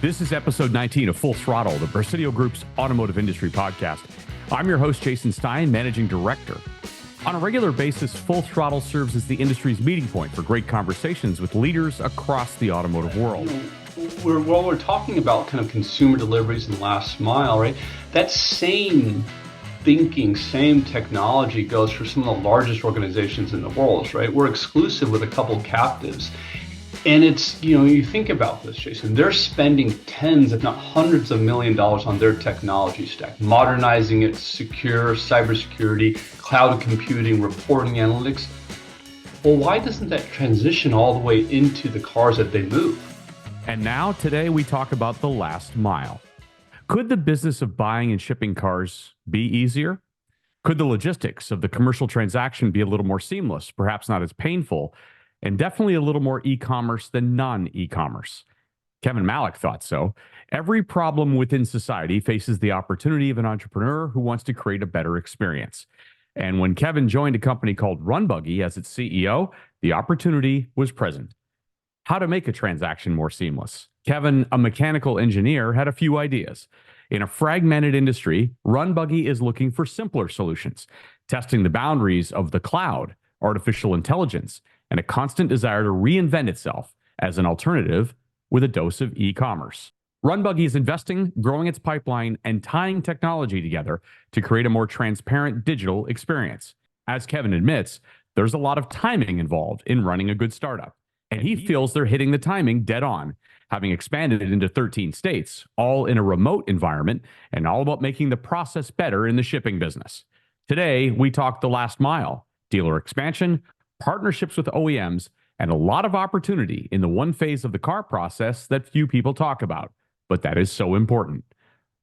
This is episode 19 of Full Throttle, the Presidio Group's automotive industry podcast. I'm your host, Jason Stein, managing director. On a regular basis, Full Throttle serves as the industry's meeting point for great conversations with leaders across the automotive world. While we're talking about kind of consumer deliveries and last mile, right? That same thinking, same technology goes for some of the largest organizations in the world, right? We're exclusive with a couple captives. And it's, you think about this, Jason, they're spending tens, if not hundreds of $1 million on their technology stack, modernizing it, secure, cybersecurity, cloud computing, reporting, analytics. Well, why doesn't that transition all the way into the cars that they move? And now, today, we talk about the last mile. Could the business of buying and shipping cars be easier? Could the logistics of the commercial transaction be a little more seamless, perhaps not as painful, and definitely a little more e-commerce than non-e-commerce? Kevin Malik thought so. Every problem within society faces the opportunity of an entrepreneur who wants to create a better experience. And when Kevin joined a company called RunBuggy as its CEO, the opportunity was present. How to make a transaction more seamless. Kevin, a mechanical engineer, had a few ideas. In a fragmented industry, RunBuggy is looking for simpler solutions, testing the boundaries of the cloud, artificial intelligence, and a constant desire to reinvent itself as an alternative with a dose of e-commerce. RunBuggy is investing, growing its pipeline, and tying technology together to create a more transparent digital experience. As Kevin admits, there's a lot of timing involved in running a good startup, and he feels they're hitting the timing dead on, having expanded it into 13 states, all in a remote environment, and all about making the process better in the shipping business. Today, we talk the last mile, dealer expansion, partnerships with OEMs, and a lot of opportunity in the one phase of the car process that few people talk about, but that is so important.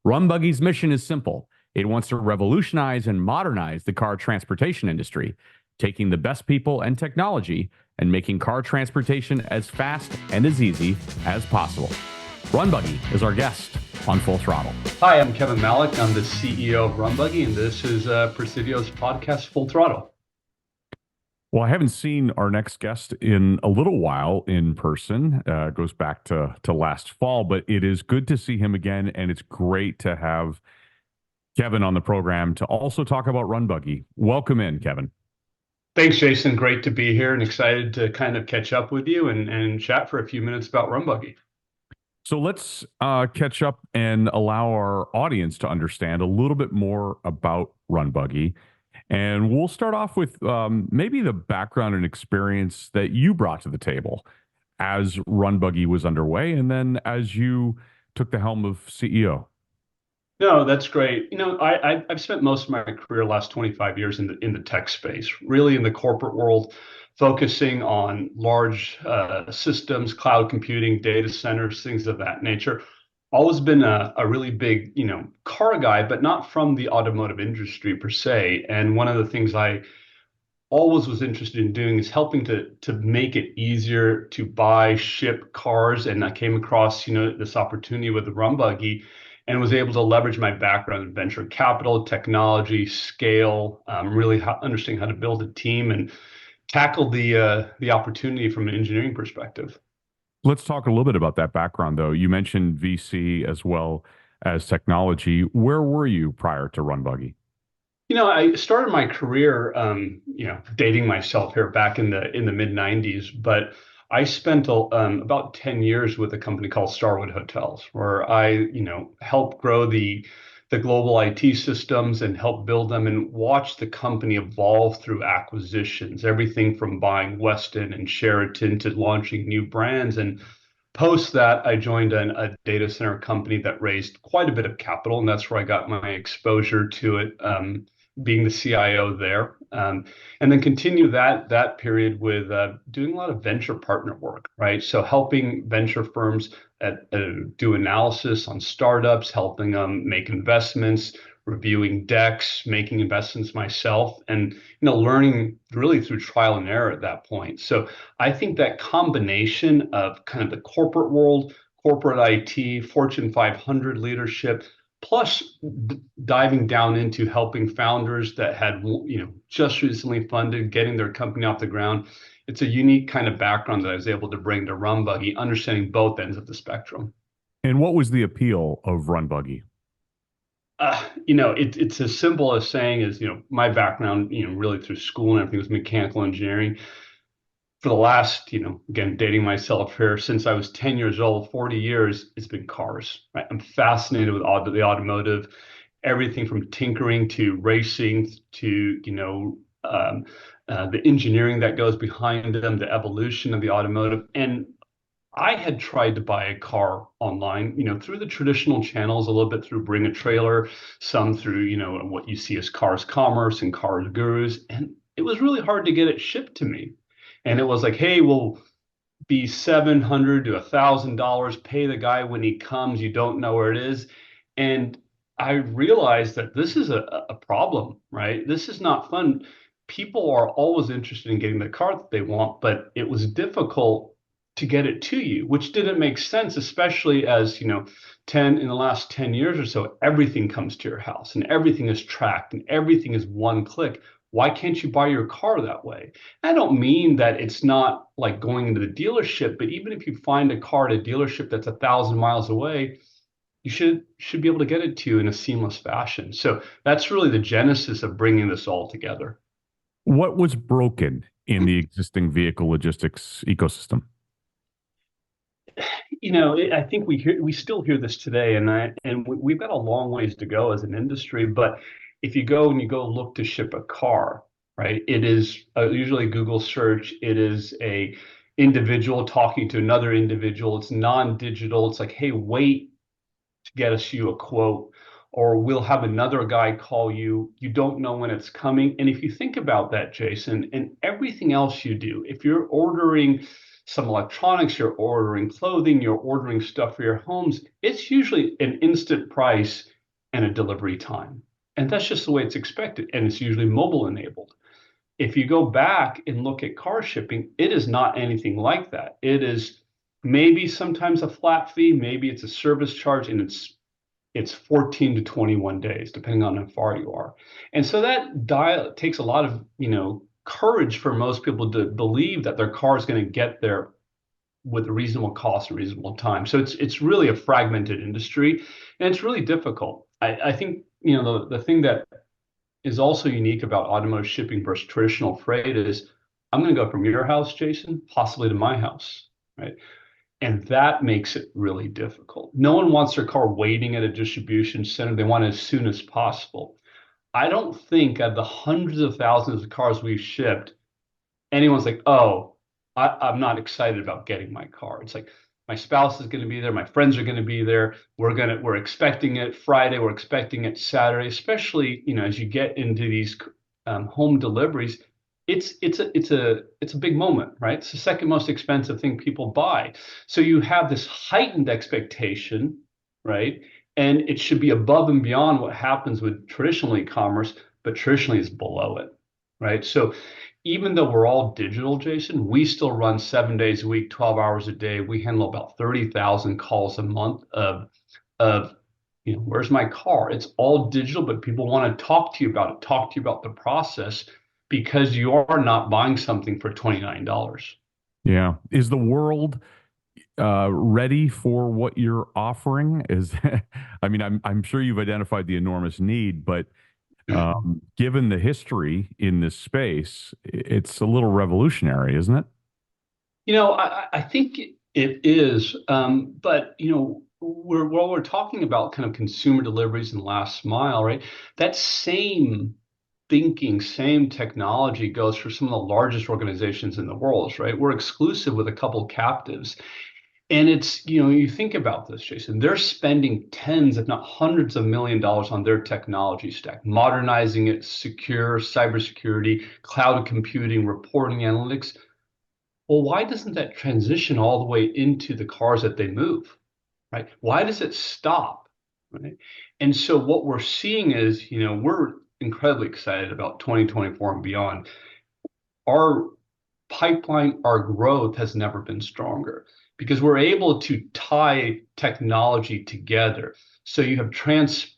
RunBuggy's mission is simple. It wants to revolutionize and modernize the car transportation industry, taking the best people and technology and making car transportation as fast and as easy as possible. RunBuggy is our guest on Full Throttle. Hi, I'm Kevin Malik. I'm the CEO of RunBuggy, and this is Presidio's podcast, Full Throttle. Well, I haven't seen our next guest in a little while in person. It goes back to last fall, but it is good to see him again, and it's great to have Kevin on the program to also talk about RunBuggy. Welcome in, Kevin. Thanks, Jason. Great to be here and excited to kind of catch up with you and chat for a few minutes about RunBuggy. So let's catch up and allow our audience to understand a little bit more about RunBuggy. And we'll start off with maybe the background and experience that you brought to the table as RunBuggy was underway, and then as you took the helm of CEO. No, that's great. I've spent most of my career, last 25 years, in the tech space, really in the corporate world, focusing on large systems, cloud computing, data centers, things of that nature. Always been a really big, car guy, but not from the automotive industry per se. And one of the things I always was interested in doing is helping to make it easier to buy, ship cars. And I came across, this opportunity with the RunBuggy and was able to leverage my background in venture capital, technology, scale, really understanding how to build a team and tackle the opportunity from an engineering perspective. Let's talk a little bit about that background, though. You mentioned VC as well as technology. Where were you prior to RunBuggy? I started my career, dating myself here back in the mid '90s, but I spent about 10 years with a company called Starwood Hotels, where I, helped grow the global IT systems and help build them and watch the company evolve through acquisitions, everything from buying Westin and Sheraton to launching new brands. And post that, I joined a data center company that raised quite a bit of capital, and that's where I got my exposure to it, being the CIO there. And then continue that period with doing a lot of venture partner work, right? So helping venture firms do analysis on startups, helping them make investments, reviewing decks, making investments myself, and learning really through trial and error at that point. So I think that combination of kind of the corporate world, corporate IT, Fortune 500 leadership, plus diving down into helping founders that had just recently funded, getting their company off the ground. It's a unique kind of background that I was able to bring to RunBuggy, understanding both ends of the spectrum. And what was the appeal of Run Buggy? It's as simple as saying is, my background, really through school and everything was mechanical engineering. For the last, again, dating myself here, since I was 10 years old, 40 years, it's been cars, right? I'm fascinated with the automotive, everything from tinkering to racing to, the engineering that goes behind them, the evolution of the automotive. And I had tried to buy a car online, through the traditional channels, a little bit through Bring a Trailer, some through, what you see as Cars Commerce and Cars Gurus. And it was really hard to get it shipped to me. And it was like, hey, we'll be $700 to $1,000, pay the guy when he comes, you don't know where it is. And I realized that this is a problem, right? This is not fun. People are always interested in getting the car that they want, but it was difficult to get it to you, which didn't make sense, especially as, 10 in the last 10 years or so, everything comes to your house and everything is tracked and everything is one click. Why can't you buy your car that way? I don't mean that it's not like going into the dealership, but even if you find a car at a dealership that's 1,000 miles away, you should be able to get it to you in a seamless fashion. So that's really the genesis of bringing this all together. What was broken in the existing vehicle logistics ecosystem? I think we still hear this today, and we've got a long ways to go as an industry. But if you go and you go look to ship a car, right, it is usually a Google search. It is a individual talking to another individual. It's non-digital. It's like, hey, wait to get us you a quote, or we'll have another guy call you. You don't know when it's coming. And if you think about that, Jason, and everything else you do, if you're ordering some electronics, you're ordering clothing, you're ordering stuff for your homes, it's usually an instant price and a delivery time. And that's just the way it's expected. And it's usually mobile enabled. If you go back and look at car shipping, it is not anything like that. It is maybe sometimes a flat fee, maybe it's a service charge, and it's 14 to 21 days, depending on how far you are. And so that takes a lot of, courage for most people to believe that their car is going to get there with a reasonable cost and reasonable time. So it's really a fragmented industry, and it's really difficult. I think, the thing that is also unique about automotive shipping versus traditional freight is I'm going to go from your house, Jason, possibly to my house, right? And that makes it really difficult. No one wants their car waiting at a distribution center. They want it as soon as possible. I don't think of the hundreds of thousands of cars we've shipped, anyone's like, oh, I'm not excited about getting my car. It's like my spouse is going to be there, my friends are going to be there. We're expecting it Friday, we're expecting it Saturday, especially as you get into these home deliveries. It's a big moment, right? It's the second most expensive thing people buy. So you have this heightened expectation, right? And it should be above and beyond what happens with traditional e-commerce, but traditionally is below it, right? So even though we're all digital, Jason, we still run 7 days a week, 12 hours a day. We handle about 30,000 calls a month of where's my car? It's all digital, but people want to talk to you about it, talk to you about the process because you are not buying something for $29. Yeah. Is the world ready for what you're offering? I mean, I'm sure you've identified the enormous need, but given the history in this space, it's a little revolutionary, isn't it? I think it is, but while we're talking about kind of consumer deliveries and last mile, right? That same thinking, same technology goes for some of the largest organizations in the world, right? We're exclusive with a couple captives. And it's, you think about this, Jason, they're spending tens, if not hundreds of $1 millions on their technology stack, modernizing it, secure, cybersecurity, cloud computing, reporting analytics. Well, why doesn't that transition all the way into the cars that they move, right? Why does it stop, right? And so what we're seeing is, we're incredibly excited about 2024 and beyond. Our pipeline, our growth has never been stronger because we're able to tie technology together. So you have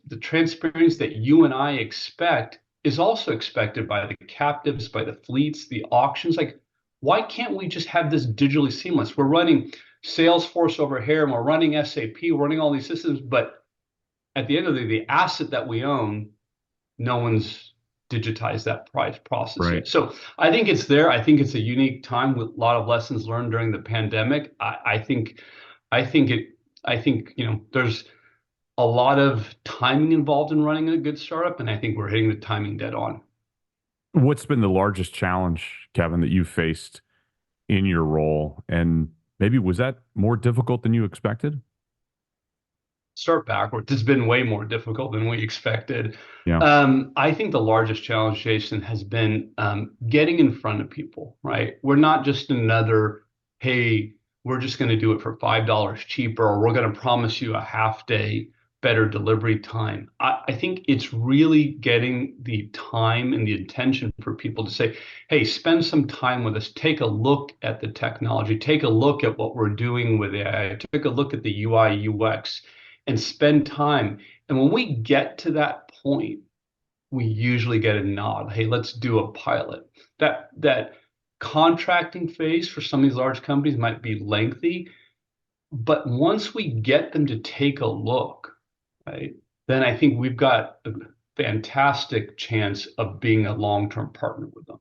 the transparency that you and I expect is also expected by the captives, by the fleets, the auctions. Like, why can't we just have this digitally seamless? We're running Salesforce over here, and we're running SAP, we're running all these systems, but at the end of the asset that we own, no one's digitized that price process Right. yet. So I think it's there. I think it's a unique time with a lot of lessons learned during the pandemic. I think it, I think, there's a lot of timing involved in running a good startup, and I think we're hitting the timing dead on. What's been the largest challenge, Kevin, that you faced in your role? And maybe was that more difficult than you expected? Start backwards. It's been way more difficult than we expected. Yeah. I think the largest challenge, Jason, has been getting in front of people, right? We're not just another, hey, we're just going to do it for $5 cheaper, or we're going to promise you a half day better delivery time. I think it's really getting the time and the attention for people to say, hey, spend some time with us. Take a look at the technology. Take a look at what we're doing with AI. Take a look at the UI, UX and spend time. And when we get to that point, we usually get a nod. Hey, let's do a pilot. That contracting phase for some of these large companies might be lengthy, but once we get them to take a look, right, then I think we've got a fantastic chance of being a long-term partner with them.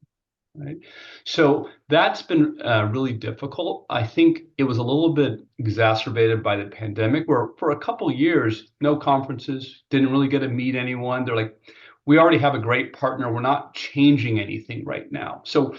Right. So that's been really difficult. I think it was a little bit exacerbated by the pandemic, where for a couple of years, no conferences, didn't really get to meet anyone. They're like, we already have a great partner. We're not changing anything right now. So,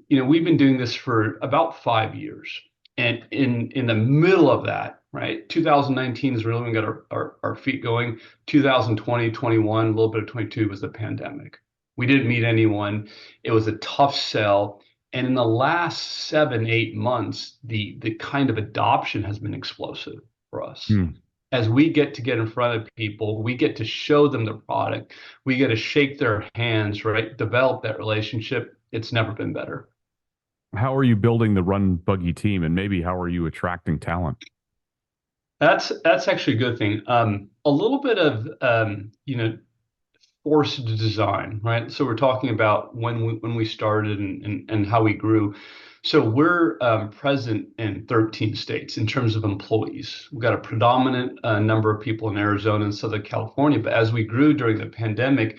we've been doing this for about 5 years. And in the middle of that, right, 2019 is really when we got our feet going. 2020, 21, a little bit of 22 was the pandemic. We didn't meet anyone. It was a tough sell. And in the last 7, 8 months, the kind of adoption has been explosive for us. Hmm. As we get in front of people, we get to show them the product, we get to shake their hands, right? Develop that relationship. It's never been better. How are you building the Run Buggy team, and maybe how are you attracting talent? That's actually a good thing. A little bit of forced design, right? So we're talking about when we started and how we grew. So we're present in 13 states in terms of employees. We've got a predominant number of people in Arizona and Southern California, but as we grew during the pandemic,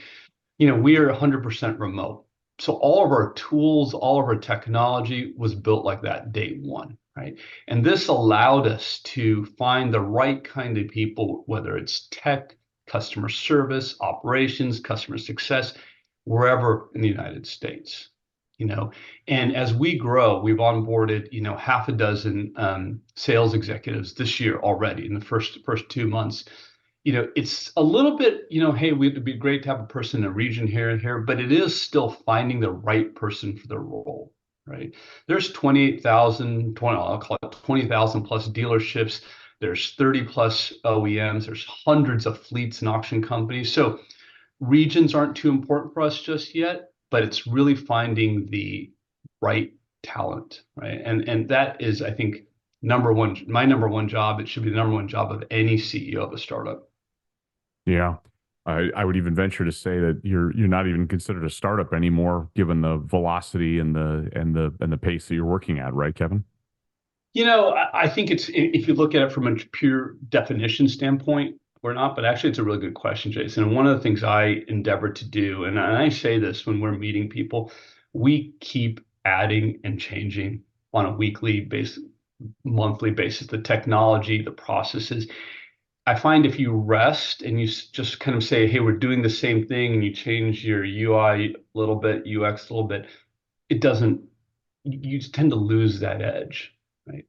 we are 100% remote. So all of our tools, all of our technology was built like that day one, right? And this allowed us to find the right kind of people, whether it's tech, customer service, operations, customer success, wherever in the United States. And as we grow, we've onboarded, half a dozen sales executives this year already in the first 2 months. It's a little bit, hey, it'd be great to have a person in a region here and here, but it is still finding the right person for the role, right? There's 28,000, I'll call it 20,000 plus dealerships. There's 30 plus OEMs. There's hundreds of fleets and auction companies. So regions aren't too important for us just yet, but it's really finding the right talent, right? And that is, I think, my number one job. It should be the number one job of any CEO of a startup. Yeah. I would even venture to say that you're not even considered a startup anymore, given the velocity and the pace that you're working at, right, Kevin? I think it's, if you look at it from a pure definition standpoint, we're not, but actually it's a really good question, Jason. And one of the things I endeavor to do, and I say this when we're meeting people, we keep adding and changing on a weekly basis, monthly basis, the technology, the processes. I find if you rest and you just kind of say, hey, we're doing the same thing, and you change your UI a little bit, UX a little bit, it doesn't, you tend to lose that edge, right?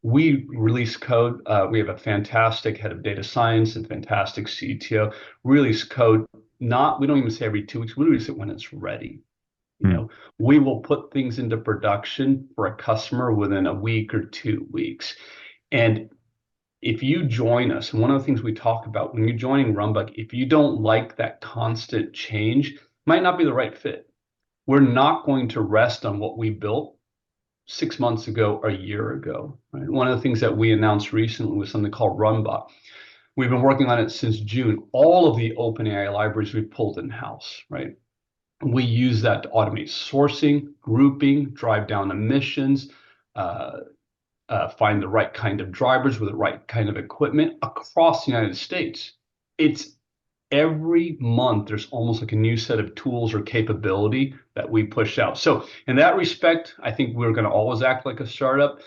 We release code. We have a fantastic head of data science and fantastic CTO. Release code, we don't even say every 2 weeks, we release it when it's ready. Hmm. We will put things into production for a customer within a week or 2 weeks. And if you join us, and one of the things we talk about when you're joining RunBuggy, if you don't like that constant change, might not be the right fit. We're not going to rest on what we built 6 months ago or a year ago. Right? One of the things that we announced recently was something called RunBot. We've been working on it since June. All of the OpenAI libraries we've pulled in-house, right? We use that to automate sourcing, grouping, drive down emissions, find the right kind of drivers with the right kind of equipment across the United States. It's every month there's almost like a new set of tools or capability that we push out. So in that respect, I think we're going to always act like a startup.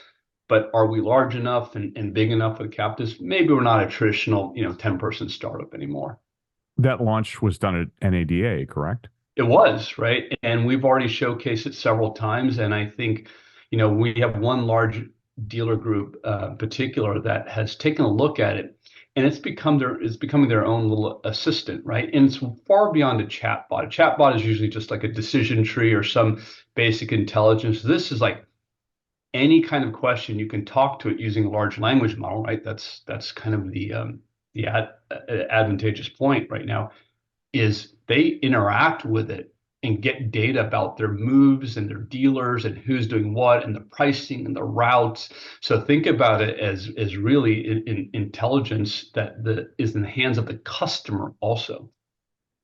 But are we large enough and big enough with captives? Maybe we're not a traditional, 10-person startup anymore. That launch was done at NADA, correct? It was, right? And we've already showcased it several times. And I think, we have one large dealer group in particular that has taken a look at it, and it's becoming their own little assistant, right? And it's far beyond a chatbot. A chatbot is usually just like a decision tree or some basic intelligence. This is like any kind of question you can talk to it using a large language model, right? That's kind of the advantageous point right now is they interact with it and get data about their moves and their dealers and who's doing what and the pricing and the routes. So think about it as really intelligence that is in the hands of the customer also.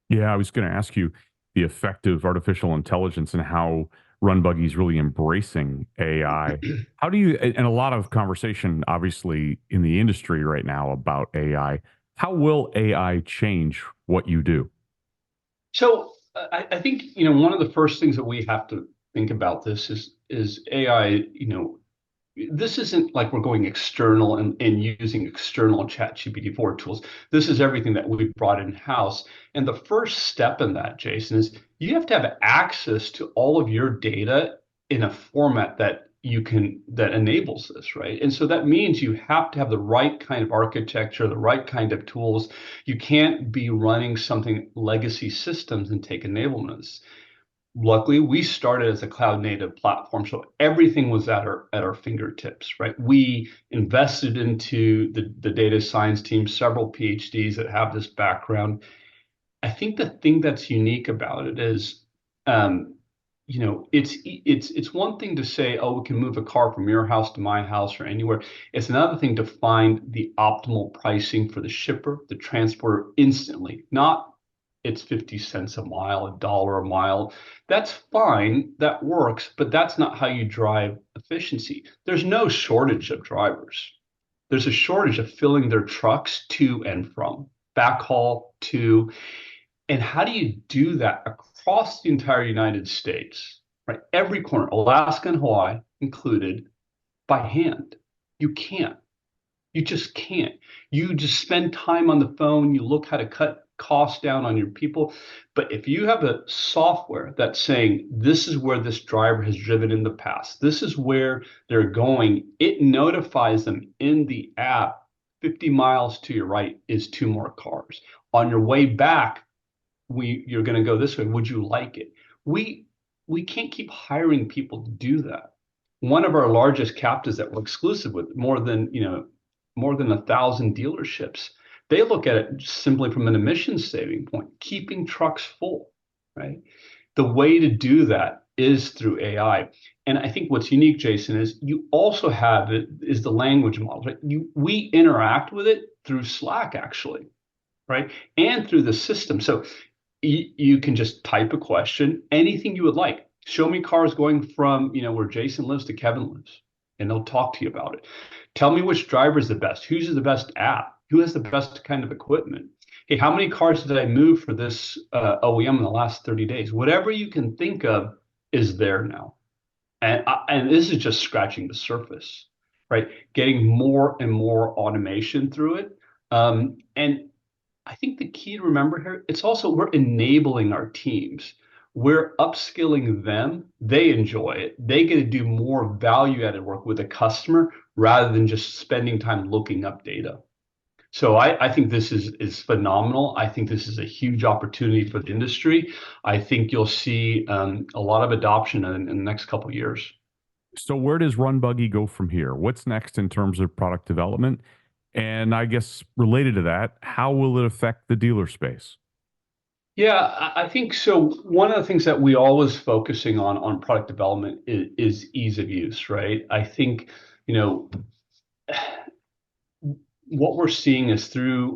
Yeah, I was going to ask you the effect of artificial intelligence and how RunBuggy is really embracing AI. How do you, and a lot of conversation, obviously, in the industry right now about AI, how will AI change what you do? So I think one of the first things that we have to think about this is AI. This isn't like we're going external and using external ChatGPT 4 tools. This is everything that we've brought in house. And the first step in that, Jason, is you have to have access to all of your data in a format that enables this, right? And so that means you have to have the right kind of architecture, the right kind of tools. You can't be running something legacy systems and take enablements. Luckily, we started as a cloud native platform, so everything was at our fingertips, right? We invested into the data science team, several PhDs that have this background. I think the thing that's unique about it is, it's one thing to say, oh, we can move a car from your house to my house or anywhere. It's another thing to find the optimal pricing for the shipper, the transporter instantly, not it's 50 cents a mile, $1 a mile. That's fine, that works, but that's not how you drive efficiency. There's no shortage of drivers. There's a shortage of filling their trucks to and from, backhaul to, and how do you do that across the entire United States, right? Every corner, Alaska and Hawaii included, by hand. You can't. You just can't. You just spend time on the phone, you look how to cut costs down on your people. But if you have a software that's saying, this is where this driver has driven in the past, this is where they're going, it notifies them in the app 50 miles to your right is two more cars. On your way back, you're going to go this way. Would you like it? We can't keep hiring people to do that. One of our largest captives that we're exclusive with, more than 1,000 dealerships, they look at it simply from an emissions saving point, keeping trucks full, right? The way to do that is through AI. And I think what's unique, Jason, is you also have it is the language model, right? We interact with it through Slack, actually, right? And through the system. So you can just type a question, anything you would like. Show me cars going from, where Jason lives to Kevin lives, and they'll talk to you about it. Tell me which driver is the best. Who's the best app? Who has the best kind of equipment? Hey, how many cars did I move for this OEM in the last 30 days? Whatever you can think of is there now. And this is just scratching the surface, right? Getting more and more automation through it. And I think the key to remember here, it's also we're enabling our teams. We're upskilling them. They enjoy it. They get to do more value-added work with a customer rather than just spending time looking up data. So I think this is phenomenal. I think this is a huge opportunity for the industry. I think you'll see a lot of adoption in the next couple of years. So, where does RunBuggy go from here? What's next in terms of product development? And I guess related to that, how will it affect the dealer space? Yeah, I think so. One of the things that we always focusing on product development is ease of use, right? I think, you know, what we're seeing is through,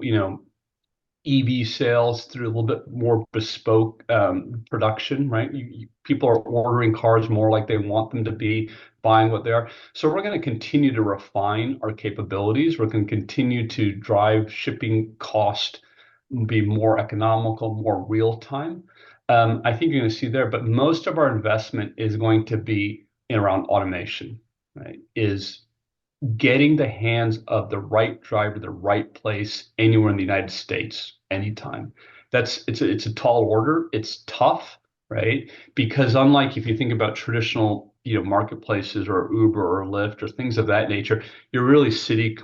EV sales through a little bit more bespoke production, right? People are ordering cars more like they want them to be, buying what they are. So we're going to continue to refine our capabilities. We're going to continue to drive shipping cost, be more economical, more real time. I think you're going to see there, but most of our investment is going to be in around automation, right? Is getting the hands of the right driver, the right place, anywhere in the United States, anytime. It's a tall order. It's tough, right? Because unlike if you think about traditional, marketplaces or Uber or Lyft or things of that nature, you're really city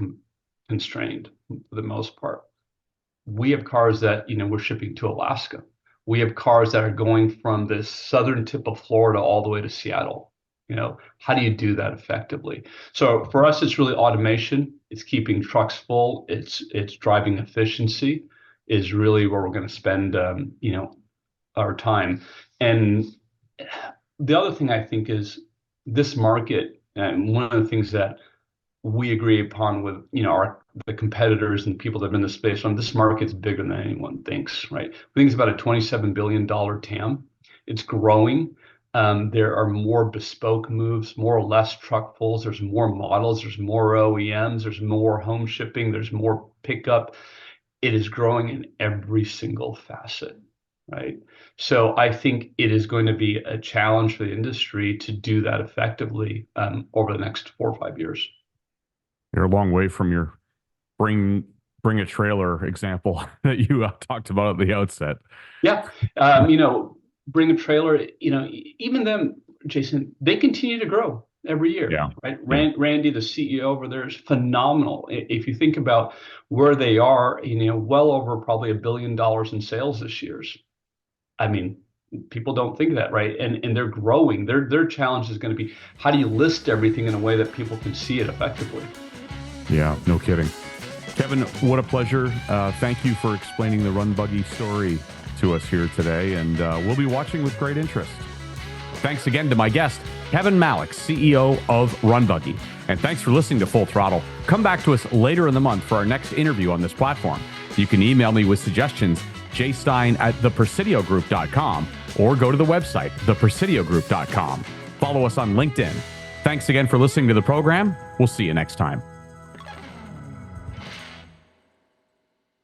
constrained for the most part. We have cars that, we're shipping to Alaska. We have cars that are going from the southern tip of Florida all the way to Seattle. How do you do that effectively? So for us, it's really automation. It's keeping trucks full. It's driving efficiency is really where we're going to spend, our time. And the other thing I think is this market, and one of the things that we agree upon with the competitors and people that have been in the space on this market's bigger than anyone thinks, right? We think it's about a $27 billion TAM. It's growing. There are more bespoke moves, more or less truck pulls. There's more models. There's more OEMs. There's more home shipping. There's more pickup. It is growing in every single facet, right? So I think it is going to be a challenge for the industry to do that effectively over the next 4 or 5 years. You're a long way from your bring a trailer example that you talked about at the outset. Yeah. Bring a trailer, even them, Jason, they continue to grow every year, right? Randy, the CEO over there, is phenomenal. If you think about where they are, well over probably $1 billion in sales this year. I mean, people don't think that, right? And they're growing. Their challenge is going to be, how do you list everything in a way that people can see it effectively? Yeah, no kidding. Kevin, what a pleasure. Thank you for explaining the RunBuggy story to us here today, and we'll be watching with great interest. Thanks again to my guest, Kevin Malik, CEO of RunBuggy. And thanks for listening to Full Throttle. Come back to us later in the month for our next interview on this platform. You can email me with suggestions, jstein@thepresidiogroup.com, or go to the website, thepresidiogroup.com. Follow us on LinkedIn. Thanks again for listening to the program. We'll see you next time.